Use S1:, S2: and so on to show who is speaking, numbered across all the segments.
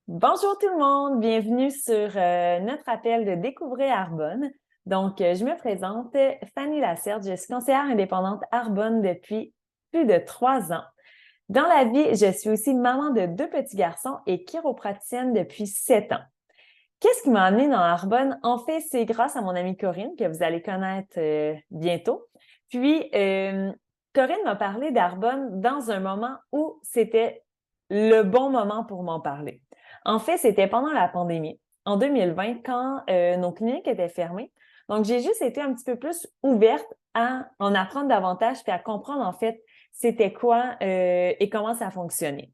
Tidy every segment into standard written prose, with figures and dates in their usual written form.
S1: Bonjour tout le monde, bienvenue sur notre appel de Découvrir Arbonne. Donc, je me présente, Fanny Lacerte, je suis conseillère indépendante Arbonne depuis plus de 3 ans. Dans la vie, je suis aussi maman de 2 petits garçons et chiropraticienne depuis 7 ans. Qu'est-ce qui m'a amenée dans Arbonne? En fait, c'est grâce à mon amie Corinne, que vous allez connaître bientôt. Puis, Corinne m'a parlé d'Arbonne dans un moment où c'était le bon moment pour m'en parler. En fait, c'était pendant la pandémie, en 2020, quand nos cliniques étaient fermées. Donc, j'ai juste été un petit peu plus ouverte à en apprendre davantage puis à comprendre, en fait, c'était quoi et comment ça fonctionnait.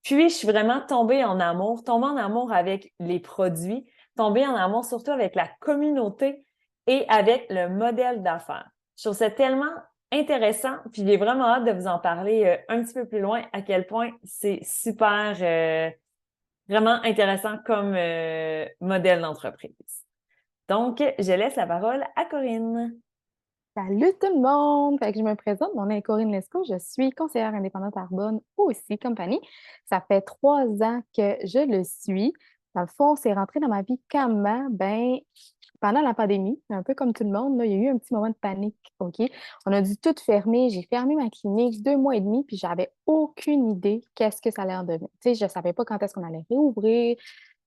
S1: Puis, je suis vraiment tombée en amour avec les produits, tombée en amour surtout avec la communauté et avec le modèle d'affaires. Je trouve ça tellement intéressant, puis j'ai vraiment hâte de vous en parler un petit peu plus loin, à quel point c'est super, vraiment intéressant comme modèle d'entreprise. Donc, je laisse la parole à Corinne.
S2: Salut tout le monde! Fait que je me présente, mon nom est Corinne Lescaut, je suis conseillère indépendante Arbonne aussi compagnie. Ça fait 3 ans que je le suis. Dans le fond, c'est rentré dans ma vie comment? Ben, pendant la pandémie, un peu comme tout le monde, là, il y a eu un petit moment de panique, OK? On a dû tout fermer. J'ai fermé ma clinique 2 mois et demi, puis j'avais aucune idée qu'est-ce que ça allait en devenir. Tu sais, je savais pas quand est-ce qu'on allait réouvrir.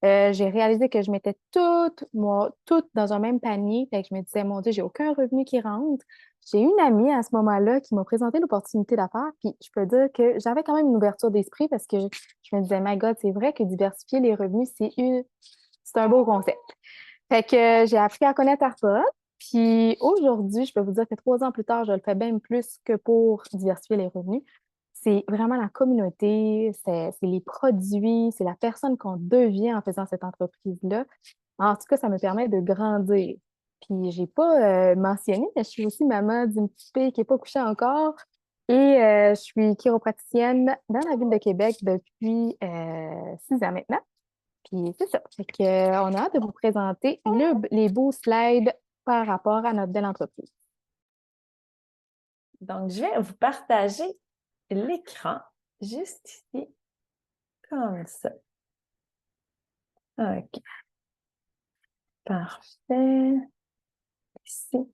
S2: J'ai réalisé que je mettais tout dans un même panier. Fait que je me disais, mon Dieu, j'ai aucun revenu qui rentre. J'ai une amie à ce moment-là qui m'a présenté l'opportunité d'affaires. Puis je peux dire que j'avais quand même une ouverture d'esprit parce que je me disais, my God, c'est vrai que diversifier les revenus, c'est un beau concept. Fait que j'ai appris à connaître Arpod. Puis aujourd'hui, je peux vous dire que 3 ans plus tard, je le fais bien plus que pour diversifier les revenus. C'est vraiment la communauté, c'est les produits, c'est la personne qu'on devient en faisant cette entreprise-là. En tout cas, ça me permet de grandir. Puis j'ai pas mentionné, mais je suis aussi maman d'une petite fille qui n'est pas couchée encore. Et je suis chiropraticienne dans la ville de Québec depuis 6 ans maintenant. Puis c'est ça. Fait que, on a hâte de vous présenter les beaux slides par rapport à notre belle entreprise.
S1: Donc, je vais vous partager l'écran juste ici, comme ça. OK, parfait. Ici.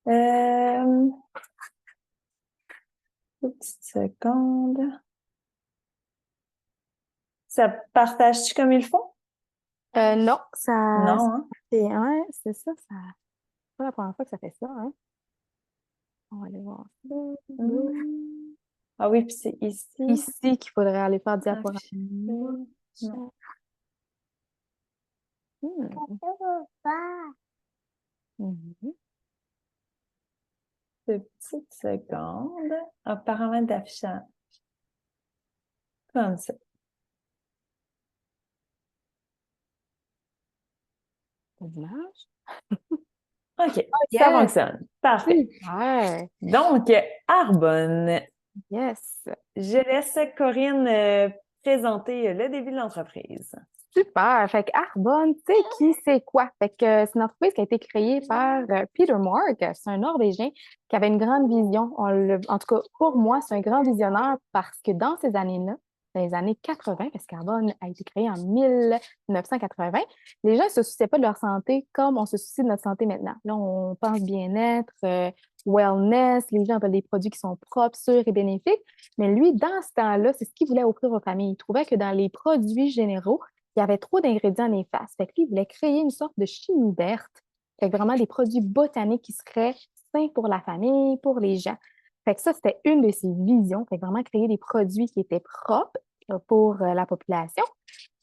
S1: Une petite seconde. Ça partage-tu comme il faut?
S2: Non, ça,
S1: Non, hein?
S2: c'est ça, c'est pas la première fois que ça fait ça, hein. On va aller voir ça.
S1: Hmm. Ah oui, puis c'est ici.
S2: Ici qu'il faudrait aller faire diaporama.
S1: Afficher. Non.
S2: Hmm. Mhm.
S1: Deux petites secondes. Ah, paramètres d'affichage. Comme ça.
S2: Pas d'image?
S1: OK,
S2: Oh,
S1: ça
S2: yes!
S1: fonctionne. Parfait.
S2: Super!
S1: Donc, Arbonne,
S2: Yes!
S1: je laisse Corinne présenter le début de l'entreprise.
S2: Super! Fait que Arbonne, tu sais qui c'est quoi? Fait que c'est une entreprise qui a été créée par Peter Mark. C'est un Norvégien qui avait une grande vision. En tout cas, pour moi, c'est un grand visionnaire parce que dans ces années-là, dans les années 80, parce qu'Arbonne a été créée en 1980, les gens ne se souciaient pas de leur santé comme on se soucie de notre santé maintenant. Là, on pense bien-être, wellness, les gens veulent des produits qui sont propres, sûrs et bénéfiques. Mais lui, dans ce temps-là, c'est ce qu'il voulait offrir aux familles. Il trouvait que dans les produits généraux, il y avait trop d'ingrédients néfastes. Fait que lui, il voulait créer une sorte de chimie verte. Fait que vraiment des produits botaniques qui seraient sains pour la famille, pour les gens. Fait que ça, c'était une de ses visions. Fait que vraiment créer des produits qui étaient propres pour la population.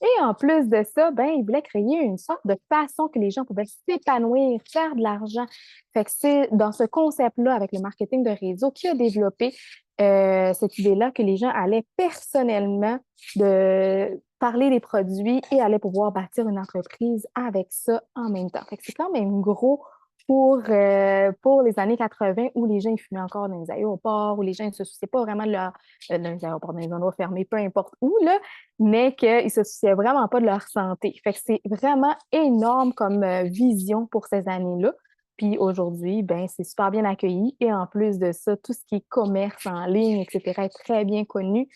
S2: Et en plus de ça, ben, il voulait créer une sorte de façon que les gens pouvaient s'épanouir, faire de l'argent. Fait que c'est dans ce concept-là, avec le marketing de réseau, qu'il a développé cette idée-là que les gens allaient personnellement de parler des produits et allaient pouvoir bâtir une entreprise avec ça en même temps. Fait que c'est quand même gros pour les années 80 où les gens ils fumaient encore dans les aéroports, où les gens ne se souciaient pas vraiment de dans les aéroports, dans les endroits fermés, peu importe où, là, mais qu'ils se souciaient vraiment pas de leur santé. Fait que c'est vraiment énorme comme vision pour ces années-là. Puis aujourd'hui, ben, c'est super bien accueilli. Et en plus de ça, tout ce qui est commerce en ligne, etc., est très bien connu.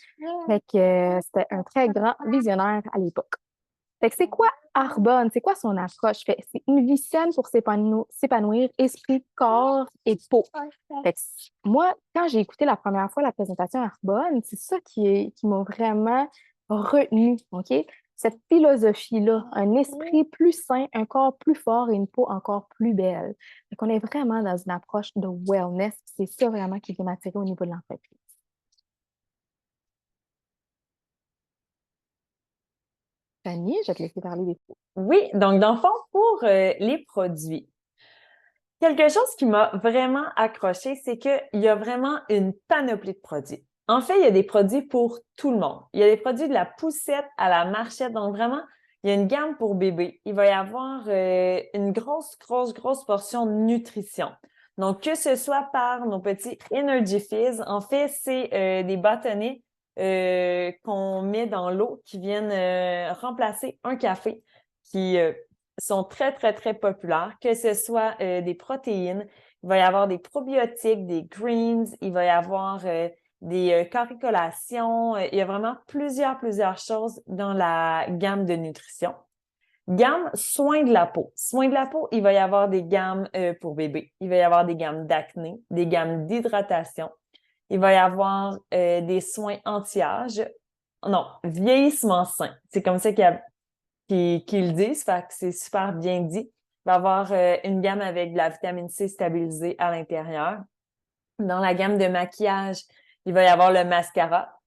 S2: Fait que c'était un très grand visionnaire à l'époque. Fait que c'est quoi Arbonne? C'est quoi son approche? C'est une vie saine pour s'épanouir, esprit, corps et peau. Fait que moi, quand j'ai écouté la première fois la présentation Arbonne, c'est ça qui m'a vraiment retenu, OK? Cette philosophie-là, un esprit plus sain, un corps plus fort et une peau encore plus belle. Fait qu'on est vraiment dans une approche de wellness. C'est ça vraiment qui vient m'attirer au niveau de l'entreprise. Fanny, je vais te laisser parler des peaux.
S1: Oui, donc dans le fond, pour les produits, quelque chose qui m'a vraiment accroché, c'est qu'il y a vraiment une panoplie de produits. En fait, il y a des produits pour tout le monde. Il y a des produits de la poussette à la marchette. Donc, vraiment, il y a une gamme pour bébé. Il va y avoir une grosse portion de nutrition. Donc, que ce soit par nos petits Energy Fizz, en fait, c'est des bâtonnets qu'on met dans l'eau qui viennent remplacer un café qui sont très populaires, que ce soit des protéines, il va y avoir des probiotiques, des greens, il va y avoir des corricolations, il y a vraiment plusieurs choses dans la gamme de nutrition. Gamme soins de la peau. Soins de la peau, il va y avoir des gammes pour bébé, il va y avoir des gammes d'acné, des gammes d'hydratation, il va y avoir des soins anti-âge, non, vieillissement sain. C'est comme ça qu'ils le disent, fait que c'est super bien dit. Il va y avoir une gamme avec de la vitamine C stabilisée à l'intérieur. Dans la gamme de maquillage, il va y avoir le mascara,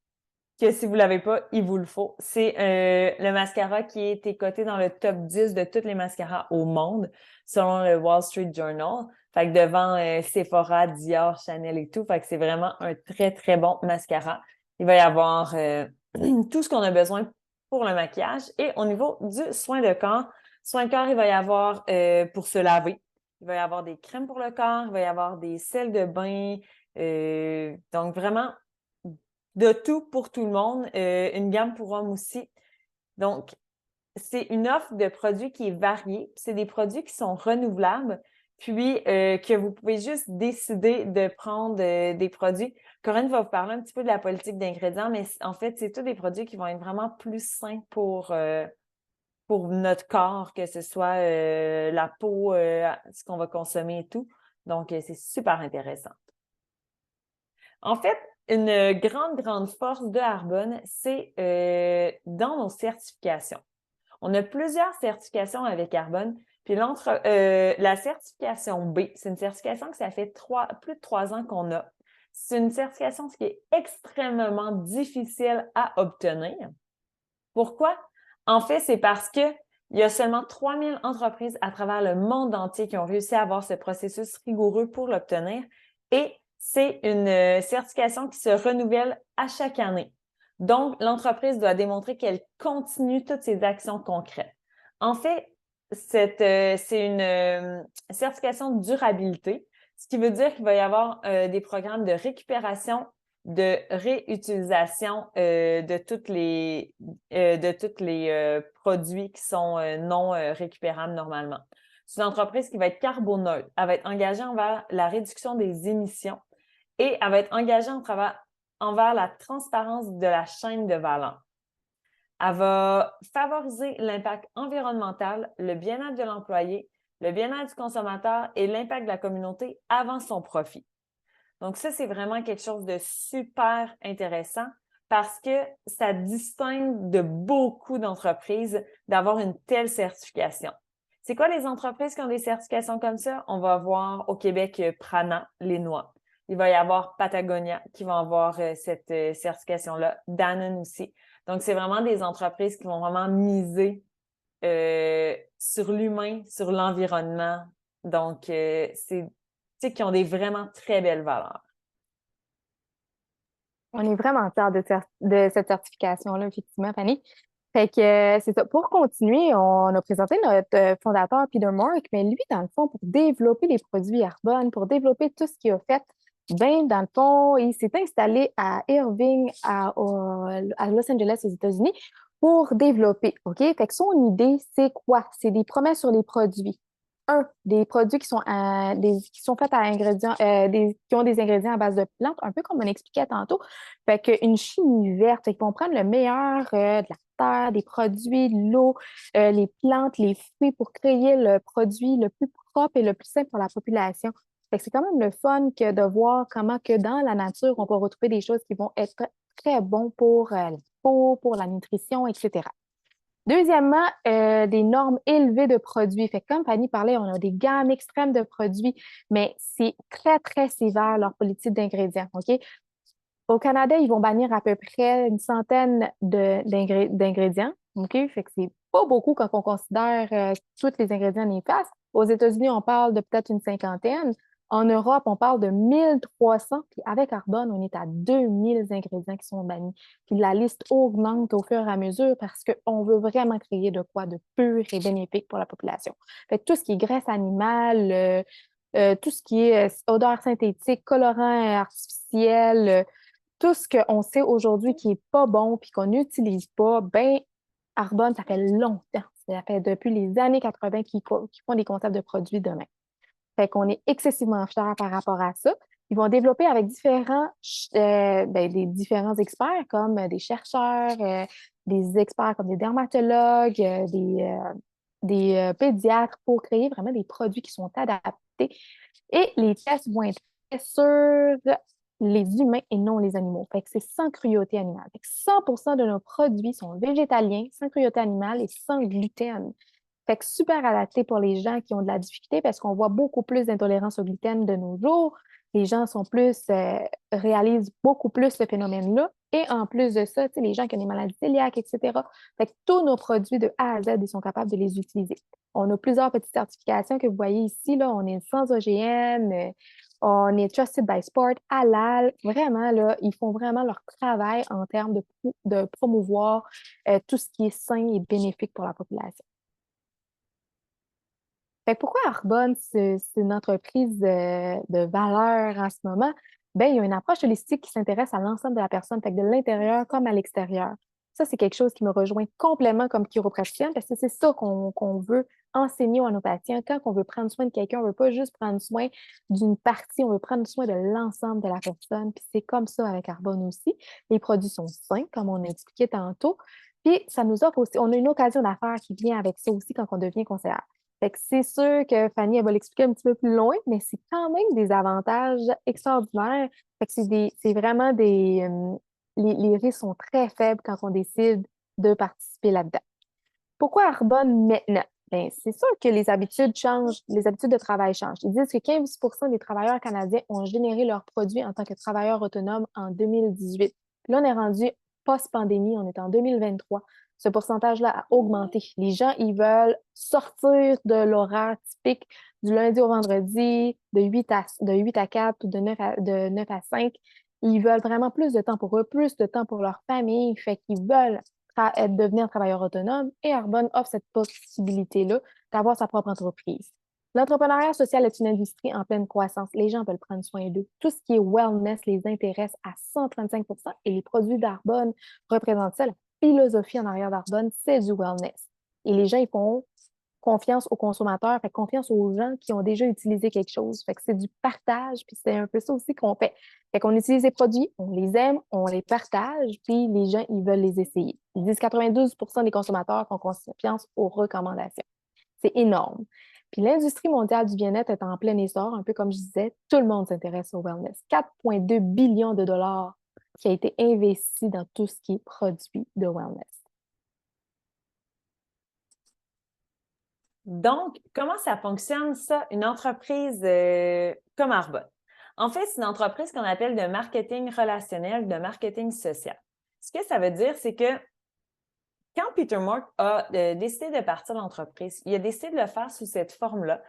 S1: que si vous ne l'avez pas, il vous le faut. C'est le mascara qui a été coté dans le top 10 de tous les mascaras au monde, selon le Wall Street Journal. Fait que devant Sephora, Dior, Chanel et tout, fait que c'est vraiment un très bon mascara. Il va y avoir tout ce qu'on a besoin pour le maquillage. Et au niveau du soin de corps, il va y avoir pour se laver. Il va y avoir des crèmes pour le corps, il va y avoir des sels de bain. Donc, vraiment, de tout pour tout le monde. Une gamme pour hommes aussi. Donc, c'est une offre de produits qui est variée. C'est des produits qui sont renouvelables, puis que vous pouvez juste décider de prendre des produits. Corinne va vous parler un petit peu de la politique d'ingrédients, mais en fait, c'est tous des produits qui vont être vraiment plus sains pour notre corps, que ce soit la peau, ce qu'on va consommer et tout. Donc, c'est super intéressant. En fait, une grande force de Arbonne, c'est dans nos certifications. On a plusieurs certifications avec Arbonne. Puis la certification B, c'est une certification que ça fait plus de 3 ans qu'on a. C'est une certification qui est extrêmement difficile à obtenir. Pourquoi? En fait, c'est parce que il y a seulement 3000 entreprises à travers le monde entier qui ont réussi à avoir ce processus rigoureux pour l'obtenir. Et c'est une certification qui se renouvelle à chaque année. Donc, l'entreprise doit démontrer qu'elle continue toutes ses actions concrètes. En fait, c'est une certification de durabilité, ce qui veut dire qu'il va y avoir des programmes de récupération, de réutilisation de tous les produits qui sont non récupérables normalement. C'est une entreprise qui va être carboneutre. Elle va être engagée envers la réduction des émissions et elle va être engagée envers la transparence de la chaîne de valeur. Elle va favoriser l'impact environnemental, le bien-être de l'employé, le bien-être du consommateur et l'impact de la communauté avant son profit. Donc, ça, c'est vraiment quelque chose de super intéressant parce que ça distingue de beaucoup d'entreprises d'avoir une telle certification. C'est quoi les entreprises qui ont des certifications comme ça? On va avoir au Québec Prana, les noix. Il va y avoir Patagonia qui vont avoir cette certification-là, Danone aussi. Donc, c'est vraiment des entreprises qui vont vraiment miser sur l'humain, sur l'environnement. Donc, c'est qui ont des vraiment très belles valeurs.
S2: On est vraiment fiers de cette certification-là, effectivement, Fanny. Fait que c'est ça. Pour continuer, on a présenté notre fondateur, Peter Mark, mais lui, dans le fond, pour développer les produits Arbonne, pour développer tout ce qu'il a fait, ben, dans le fond, il s'est installé à Irving, à Los Angeles, aux États-Unis, pour développer, OK? Fait que son idée, c'est quoi? C'est des promesses sur les produits. des produits qui sont, qui sont faits à ingrédients, qui ont des ingrédients à base de plantes, un peu comme on expliquait tantôt. Fait qu'une chimie verte, fait qu'ils vont prendre le meilleur de la terre, des produits, de l'eau, les plantes, les fruits pour créer le produit le plus propre et le plus simple pour la population. Fait que c'est quand même le fun que de voir comment que dans la nature, on peut retrouver des choses qui vont être très bons pour la peau, pour la nutrition, etc. Deuxièmement, des normes élevées de produits. Fait que comme Fanny parlait, on a des gammes extrêmes de produits, mais c'est très, très sévère leur politique d'ingrédients. OK? Au Canada, ils vont bannir à peu près une centaine d'ingrédients. OK? Fait que c'est pas beaucoup quand on considère tous les ingrédients néfastes. Aux États-Unis, on parle de peut-être une cinquantaine. En Europe, on parle de 1300. Puis avec Arbonne, on est à 2000 ingrédients qui sont bannis. Puis la liste augmente au fur et à mesure parce qu'on veut vraiment créer de quoi de pur et bénéfique pour la population. Fait que tout ce qui est graisse animale, tout ce qui est odeur synthétique, colorant artificiel, tout ce qu'on sait aujourd'hui qui est pas bon puis qu'on n'utilise pas, ben Arbonne, ça fait longtemps. Ça fait depuis les années 80 qu'ils font des concepts de produits de même. Fait qu'on est excessivement fiers par rapport à ça. Ils vont développer avec des différents experts comme des chercheurs, des experts comme des dermatologues, des pédiatres pour créer vraiment des produits qui sont adaptés. Et les tests vont être faits sur les humains et non les animaux. Fait que c'est sans cruauté animale. Fait que 100% de nos produits sont végétaliens, sans cruauté animale et sans gluten. Fait que super adapté pour les gens qui ont de la difficulté parce qu'on voit beaucoup plus d'intolérance au gluten de nos jours. Les gens sont réalisent beaucoup plus ce phénomène-là. Et en plus de ça, les gens qui ont des maladies cœliaques, etc. Fait que tous nos produits de A à Z, ils sont capables de les utiliser. On a plusieurs petites certifications que vous voyez ici. Là, on est sans OGM, on est Trusted by Sport, Halal. Vraiment, là, ils font vraiment leur travail en termes de promouvoir tout ce qui est sain et bénéfique pour la population. Fait que pourquoi Arbonne, c'est une entreprise de valeur en ce moment? Ben, il y a une approche holistique qui s'intéresse à l'ensemble de la personne, fait que de l'intérieur comme à l'extérieur. Ça, c'est quelque chose qui me rejoint complètement comme chiropraticienne parce que c'est ça qu'on veut enseigner à nos patients. Quand on veut prendre soin de quelqu'un, on ne veut pas juste prendre soin d'une partie, on veut prendre soin de l'ensemble de la personne. Puis c'est comme ça avec Arbonne aussi. Les produits sont sains, comme on a expliqué tantôt. Puis ça nous offre aussi, on a une occasion d'affaires qui vient avec ça aussi quand on devient conseillère. Fait que c'est sûr que Fanny, elle va l'expliquer un petit peu plus loin, mais c'est quand même des avantages extraordinaires. Fait que c'est vraiment les risques sont très faibles quand on décide de participer là-dedans. Pourquoi Arbonne maintenant? Ben, c'est sûr que les habitudes changent, les habitudes de travail changent. Ils disent que 15% des travailleurs canadiens ont généré leurs produits en tant que travailleurs autonomes en 2018. Puis là, on est rendu post-pandémie, on est en 2023. Ce pourcentage-là a augmenté. Les gens, ils veulent sortir de l'horaire typique du lundi au vendredi, de 8 à 4 ou de 9 à 5. Ils veulent vraiment plus de temps pour eux, plus de temps pour leur famille. Fait qu'ils veulent devenir travailleur autonome et Arbonne offre cette possibilité-là d'avoir sa propre entreprise. L'entrepreneuriat social est une industrie en pleine croissance. Les gens veulent prendre soin d'eux. Tout ce qui est wellness les intéresse à 135 et les produits d'Arbonne représentent ça. La philosophie en arrière d'Arbonne, c'est du wellness. Et les gens, ils font confiance aux consommateurs, fait confiance aux gens qui ont déjà utilisé quelque chose. Fait que c'est du partage, puis c'est un peu ça aussi qu'on fait. Fait qu'on utilise les produits, on les aime, on les partage, puis les gens, ils veulent les essayer. Ils disent 92% des consommateurs font confiance aux recommandations. C'est énorme. Puis l'industrie mondiale du bien-être est en plein essor, un peu comme je disais, tout le monde s'intéresse au wellness. 4,2 billions de dollars qui a été investi dans tout ce qui est produit de wellness.
S1: Donc, comment ça fonctionne, ça, une entreprise comme Arbonne? En fait, c'est une entreprise qu'on appelle de marketing relationnel, de marketing social. Ce que ça veut dire, c'est que quand Peter Mark a décidé de partir de l'entreprise, il a décidé de le faire sous cette forme-là.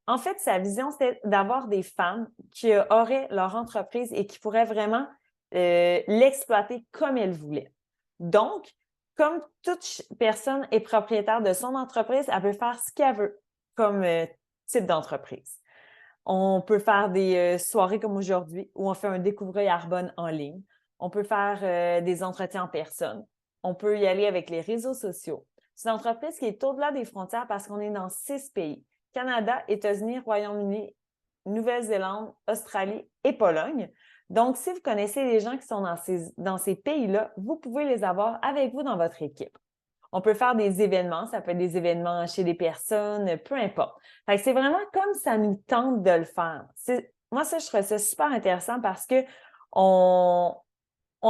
S1: En fait, sa vision, c'était d'avoir des femmes qui auraient leur entreprise et qui pourraient vraiment l'exploiter comme elles voulaient. Donc, comme toute personne est propriétaire de son entreprise, elle peut faire ce qu'elle veut comme type d'entreprise. On peut faire des soirées comme aujourd'hui où on fait un découvrir Arbonne en ligne. On peut faire des entretiens en personne. On peut y aller avec les réseaux sociaux. C'est une entreprise qui est au-delà des frontières parce qu'on est dans 6 pays. Canada, États-Unis, Royaume-Uni, Nouvelle-Zélande, Australie et Pologne. Donc, si vous connaissez les gens qui sont dans ces pays-là, vous pouvez les avoir avec vous dans votre équipe. On peut faire des événements, ça peut être des événements chez des personnes, peu importe. Fait que c'est vraiment comme ça nous tente de le faire. Moi, ça, je trouve ça super intéressant parce que on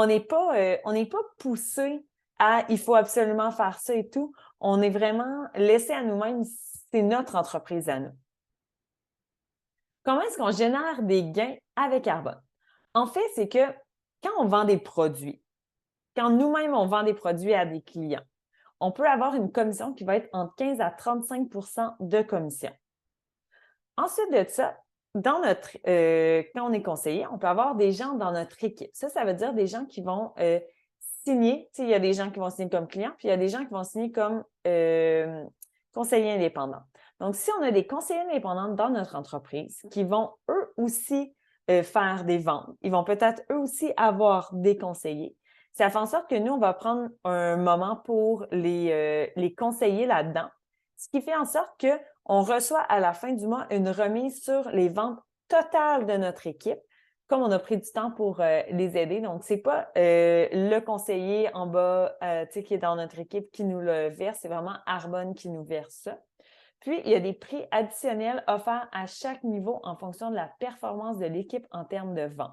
S1: n'est pas poussé à il faut absolument faire ça et tout. On est vraiment laissé à nous-mêmes, c'est notre entreprise à nous. Comment est-ce qu'on génère des gains avec Arbonne? En fait, c'est que quand on vend des produits, quand nous-mêmes on vend des produits à des clients, on peut avoir une commission qui va être entre 15 à 35 de commission. Ensuite de ça, quand on est conseiller, on peut avoir des gens dans notre équipe. Ça veut dire des gens qui vont signer. Il y a des gens qui vont signer comme clients, puis il y a des gens qui vont signer comme conseillers indépendants. Donc, si on a des conseillers indépendants dans notre entreprise qui vont eux aussi faire des ventes, ils vont peut-être eux aussi avoir des conseillers. Ça fait en sorte que nous, on va prendre un moment pour les conseiller là-dedans, ce qui fait en sorte qu'on reçoit à la fin du mois une remise sur les ventes totales de notre équipe, comme on a pris du temps pour les aider. Donc, c'est pas le conseiller en bas qui est dans notre équipe qui nous le verse, c'est vraiment Arbonne qui nous verse ça. Puis, il y a des prix additionnels offerts à chaque niveau en fonction de la performance de l'équipe en termes de vente.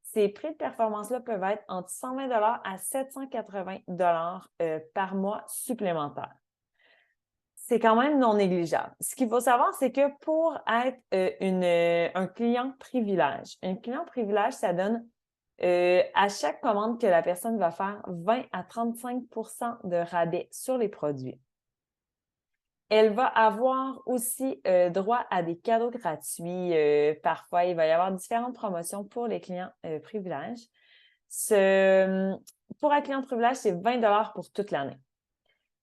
S1: Ces prix de performance-là peuvent être entre 120 à 780 par mois supplémentaires. C'est quand même non négligeable. Ce qu'il faut savoir, c'est que pour être un client privilège, ça donne à chaque commande que la personne va faire 20 à 35 de rabais sur les produits. Elle va avoir aussi droit à des cadeaux gratuits. Parfois, il va y avoir différentes promotions pour les clients privilèges. Pour un client privilège, c'est 20 pour toute l'année.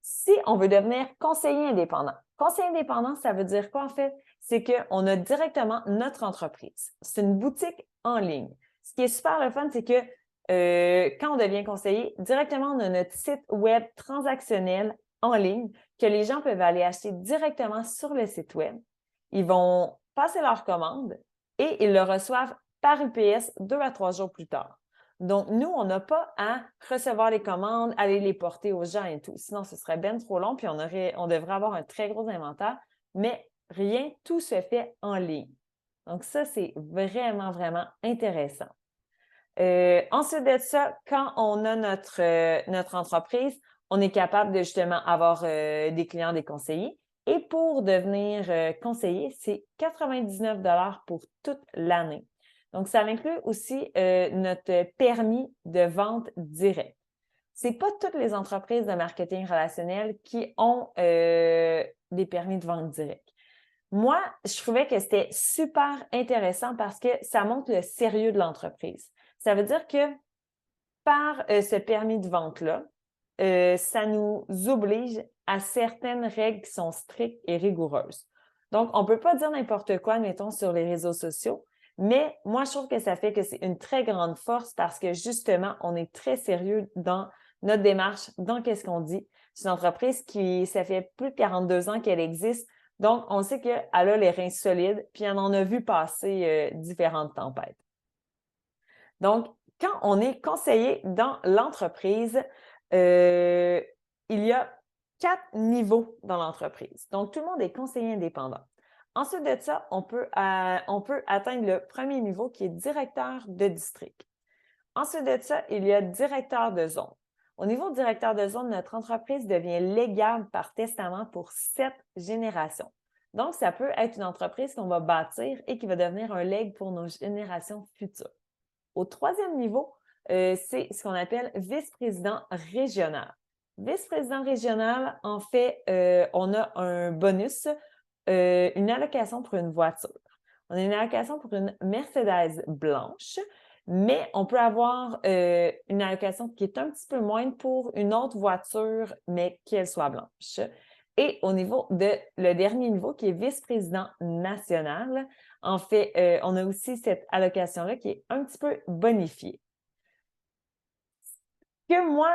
S1: Si on veut devenir conseiller indépendant, ça veut dire quoi en fait? C'est qu'on a directement notre entreprise. C'est une boutique en ligne. Ce qui est super le fun, c'est que quand on devient conseiller, directement, on a notre site web transactionnel en ligne que les gens peuvent aller acheter directement sur le site web. Ils vont passer leur commande et ils le reçoivent par UPS 2 à 3 jours plus tard. Donc, nous, on n'a pas à recevoir les commandes, aller les porter aux gens et tout. Sinon, ce serait bien trop long, puis on devrait avoir un très gros inventaire. Mais rien, tout se fait en ligne. Donc, ça, c'est vraiment, vraiment intéressant. Ensuite de ça, quand on a notre entreprise, on est capable de justement avoir des clients, des conseillers. Et pour devenir conseiller, c'est 99 pour toute l'année. Donc, ça inclut aussi notre permis de vente directe. C'est pas toutes les entreprises de marketing relationnel qui ont des permis de vente directe. Moi, je trouvais que c'était super intéressant parce que ça montre le sérieux de l'entreprise. Ça veut dire que par ce permis de vente-là, ça nous oblige à certaines règles qui sont strictes et rigoureuses. Donc, on ne peut pas dire n'importe quoi, mettons, sur les réseaux sociaux, mais moi, je trouve que ça fait que c'est une très grande force parce que justement, on est très sérieux dans notre démarche, dans qu'est-ce qu'on dit. C'est une entreprise ça fait plus de 42 ans qu'elle existe, donc on sait qu'elle a les reins solides, puis on en a vu passer différentes tempêtes. Donc, quand on est conseiller dans l'entreprise, il y a 4 niveaux dans l'entreprise. Donc, tout le monde est conseiller indépendant. Ensuite de ça, on peut atteindre le premier niveau qui est directeur de district. Ensuite de ça, il y a directeur de zone. Au niveau directeur de zone, notre entreprise devient légale par testament pour 7 générations. Donc, ça peut être une entreprise qu'on va bâtir et qui va devenir un legs pour nos générations futures. Au troisième niveau, c'est ce qu'on appelle vice-président régional. Vice-président régional, en fait, on a un bonus, une allocation pour une voiture. On a une allocation pour une Mercedes blanche, mais on peut avoir une allocation qui est un petit peu moindre pour une autre voiture, mais qu'elle soit blanche. Et au niveau le dernier niveau, qui est vice-président national, en fait, on a aussi cette allocation-là qui est un petit peu bonifiée. Ce que moi,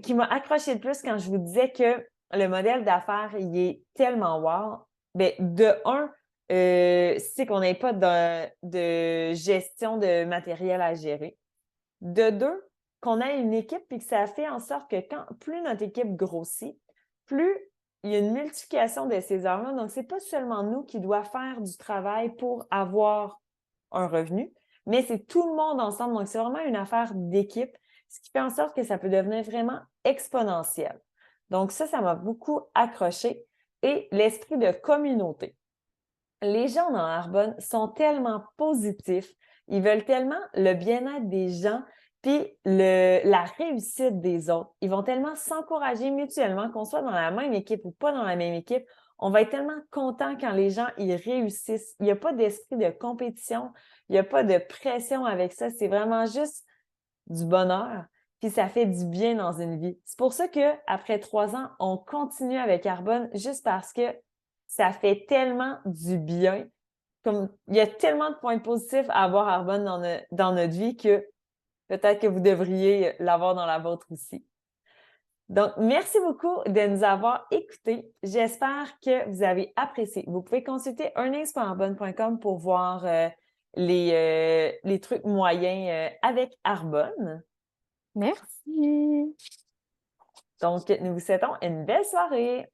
S1: qui m'a accroché le plus quand je vous disais que le modèle d'affaires, il est tellement wow, Bien, de un, c'est qu'on n'ait pas de gestion de matériel à gérer. De deux, qu'on ait une équipe et que ça fait en sorte que plus notre équipe grossit, plus il y a une multiplication de ces heures-là. Donc, c'est pas seulement nous qui doit faire du travail pour avoir un revenu, mais c'est tout le monde ensemble. Donc, c'est vraiment une affaire d'équipe, ce qui fait en sorte que ça peut devenir vraiment exponentiel. Donc, ça m'a beaucoup accroché. Et l'esprit de communauté. Les gens dans Arbonne sont tellement positifs, ils veulent tellement le bien-être des gens, puis la réussite des autres. Ils vont tellement s'encourager mutuellement, qu'on soit dans la même équipe ou pas dans la même équipe. On va être tellement content quand les gens y réussissent. Il n'y a pas d'esprit de compétition, il n'y a pas de pression avec ça. C'est vraiment juste du bonheur, puis ça fait du bien dans une vie. C'est pour ça qu'après 3 ans, on continue avec Arbonne juste parce que ça fait tellement du bien. Comme il y a tellement de points positifs à avoir Arbonne dans notre vie que peut-être que vous devriez l'avoir dans la vôtre aussi. Donc, merci beaucoup de nous avoir écoutés. J'espère que vous avez apprécié. Vous pouvez consulter earnings.arbonne.com pour voir les trucs moyens avec Arbonne.
S2: Merci.
S1: Donc, nous vous souhaitons une belle soirée.